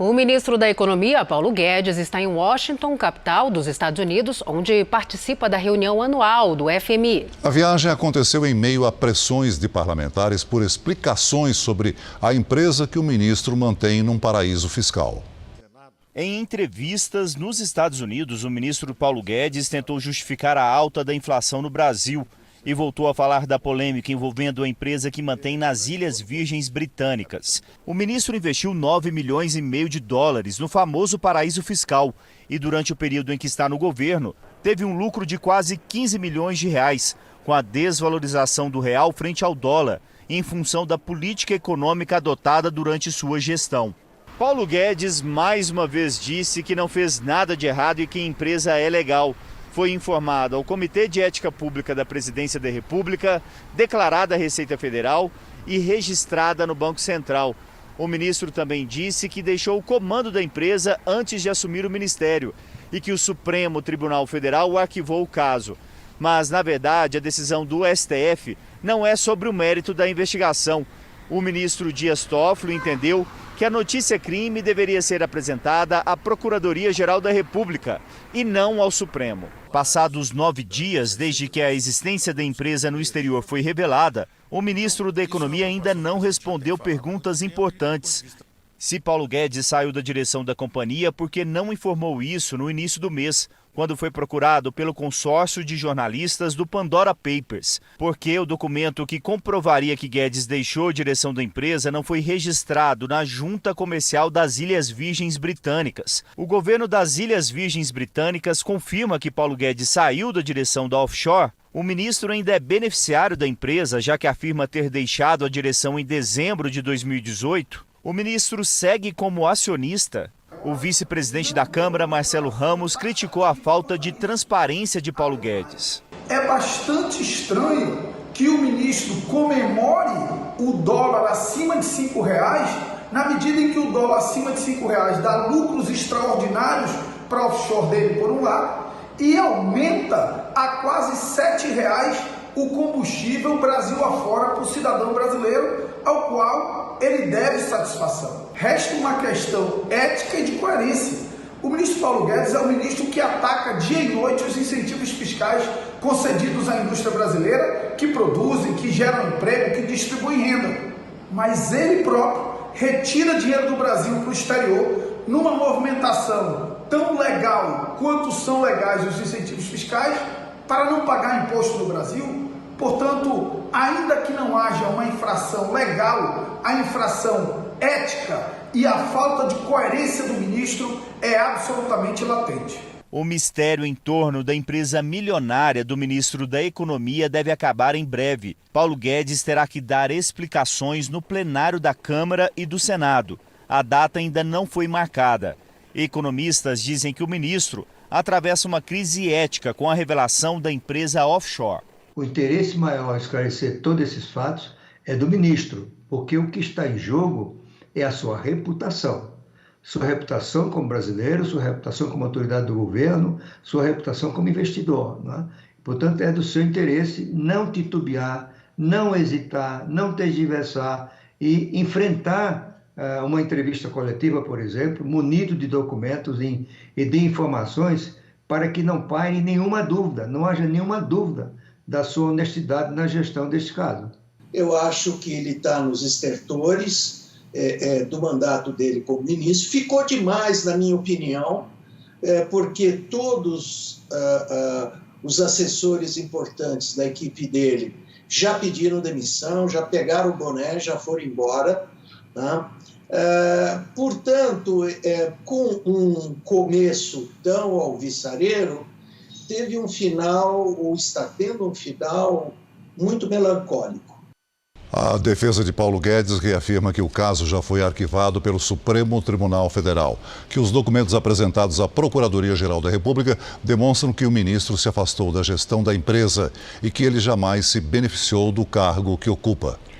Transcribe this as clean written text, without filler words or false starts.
O ministro da Economia, Paulo Guedes, está em Washington, capital dos Estados Unidos, onde participa da reunião anual do FMI. A viagem aconteceu em meio a pressões de parlamentares por explicações sobre a empresa que o ministro mantém num paraíso fiscal. Em entrevistas nos Estados Unidos, o ministro Paulo Guedes tentou justificar a alta da inflação no Brasil e voltou a falar da polêmica envolvendo a empresa que mantém nas Ilhas Virgens Britânicas. O ministro investiu 9,5 milhões de dólares no famoso paraíso fiscal e durante o período em que está no governo, teve um lucro de quase 15 milhões de reais, com a desvalorização do real frente ao dólar, em função da política econômica adotada durante sua gestão. Paulo Guedes mais uma vez disse que não fez nada de errado e que a empresa é legal. Foi informado ao Comitê de Ética Pública da Presidência da República, declarada à Receita Federal e registrada no Banco Central. O ministro também disse que deixou o comando da empresa antes de assumir o ministério e que o Supremo Tribunal Federal arquivou o caso. Mas, na verdade, a decisão do STF não é sobre o mérito da investigação. O ministro Dias Toffoli entendeu que a notícia-crime deveria ser apresentada à Procuradoria-Geral da República e não ao Supremo. Passados 9 dias desde que a existência da empresa no exterior foi revelada, o ministro da Economia ainda não respondeu perguntas importantes. Se Paulo Guedes saiu da direção da companhia porque não informou isso no início do mês, quando foi procurado pelo consórcio de jornalistas do Pandora Papers, porque o documento que comprovaria que Guedes deixou a direção da empresa não foi registrado na Junta Comercial das Ilhas Virgens Britânicas. O governo das Ilhas Virgens Britânicas confirma que Paulo Guedes saiu da direção da offshore. O ministro ainda é beneficiário da empresa, já que afirma ter deixado a direção em dezembro de 2018. O ministro segue como acionista. O vice-presidente da Câmara, Marcelo Ramos, criticou a falta de transparência de Paulo Guedes. É bastante estranho que o ministro comemore o dólar acima de R$5, na medida em que o dólar acima de R$5 dá lucros extraordinários para o offshore dele, por um lado, e aumenta a quase R$7 o combustível Brasil afora para o cidadão brasileiro, ao qual ele deve satisfação. Resta uma questão ética e de coerência. O ministro Paulo Guedes é o ministro que ataca dia e noite os incentivos fiscais concedidos à indústria brasileira, que produzem, que geram emprego, que distribuem renda. Mas ele próprio retira dinheiro do Brasil para o exterior numa movimentação tão legal quanto são legais os incentivos fiscais para não pagar imposto no Brasil. Portanto, ainda que não haja uma infração legal, a infração ética e a falta de coerência do ministro é absolutamente latente. O mistério em torno da empresa milionária do ministro da Economia deve acabar em breve. Paulo Guedes terá que dar explicações no plenário da Câmara e do Senado. A data ainda não foi marcada. Economistas dizem que o ministro atravessa uma crise ética com a revelação da empresa offshore. O interesse maior a esclarecer todos esses fatos é do ministro, porque o que está em jogo é a sua reputação. Sua reputação como brasileiro, sua reputação como autoridade do governo, sua reputação como investidor. Né? Portanto, é do seu interesse não titubear, não hesitar, não tergiversar e enfrentar uma entrevista coletiva, por exemplo, munido de documentos e de informações para que não paire nenhuma dúvida, não haja nenhuma dúvida da sua honestidade na gestão deste caso. Eu acho que ele está nos estertores do mandato dele como ministro. Ficou demais, na minha opinião, porque todos os assessores importantes da equipe dele já pediram demissão, já pegaram o boné, já foram embora. Tá? Portanto, com um começo tão alvissareiro, teve um final, ou está tendo um final, muito melancólico. A defesa de Paulo Guedes reafirma que o caso já foi arquivado pelo Supremo Tribunal Federal, que os documentos apresentados à Procuradoria-Geral da República demonstram que o ministro se afastou da gestão da empresa e que ele jamais se beneficiou do cargo que ocupa.